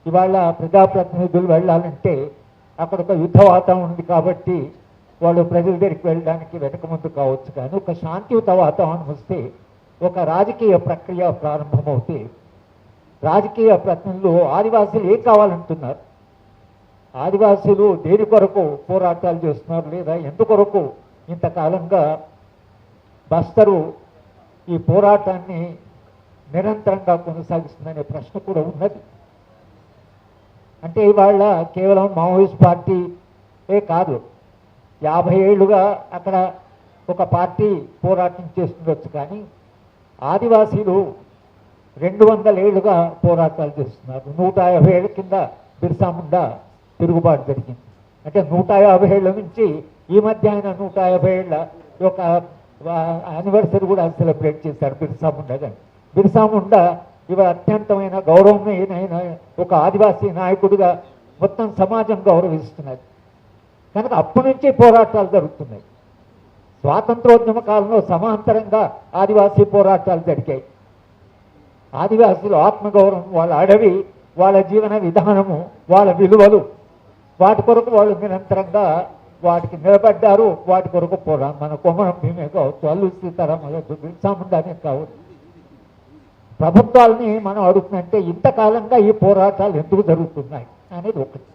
ఇవాళ ప్రజాప్రతినిధులు వెళ్ళాలంటే అక్కడ ఒక యుద్ధ వాతావరణం ఉంది కాబట్టి వాళ్ళు ప్రజల దగ్గరికి వెళ్ళడానికి వెనక ముందు కావచ్చు. కానీ ఒక శాంతియుత వాతావరణం వస్తే ఒక రాజకీయ ప్రక్రియ ప్రారంభమవుతే రాజకీయ ప్రతినిధులు ఆదివాసీలు ఏం కావాలంటున్నారు, ఆదివాసీలు దేని కొరకు పోరాటాలు చేస్తున్నారు, లేదా ఎందుకొరకు ఇంతకాలంగా బస్తరు ఈ పోరాటాన్ని నిరంతరంగా కొనసాగిస్తుందనే ప్రశ్న కూడా ఉన్నది. అంటే ఇవాళ కేవలం మావోయిస్ట్ పార్టీయే కాదు, 50 ఏళ్ళుగా అక్కడ ఒక పార్టీ పోరాటం చేస్తుండొచ్చు, కానీ ఆదివాసీలు 200 ఏళ్ళుగా పోరాటాలు చేస్తున్నారు. 150 ఏళ్ళ కింద బిర్సా ముండా తిరుగుబాటు జరిగింది. అంటే 150 ఏళ్ళ నుంచి ఈ మధ్య ఆయన 150 ఏళ్ళ ఒక యానివర్సరీ కూడా సెలబ్రేట్ చేశారు బిర్సా ముండా గారు. బిర్సా ముండా ఇవాళ అత్యంతమైన గౌరవమైన ఒక ఆదివాసీ నాయకుడిగా మొత్తం సమాజం గౌరవిస్తున్నది. కనుక అప్పటి నుంచి పోరాటాలు జరుగుతున్నాయి. స్వాతంత్రోద్యమ కాలంలో సమాంతరంగా ఆదివాసీ పోరాటాలు జరిగాయి. ఆదివాసీలు ఆత్మగౌరవం, వాళ్ళ అడవి, వాళ్ళ జీవన విధానము, వాళ్ళ విలువలు, వాటి కొరకు వాళ్ళు నిరంతరంగా వాటికి నిలబడ్డారు. వాటి కొరకు మన కొమరం భీమే కావచ్చు, అల్లు సీతారామరాజు, బిర్సా ముండానే కావచ్చు. ప్రభుత్వాలని మనం అడుగుతుందంటే ఇంతకాలంగా ఈ పోరాటాలు ఎందుకు జరుగుతున్నాయి అనేది ఒకటి.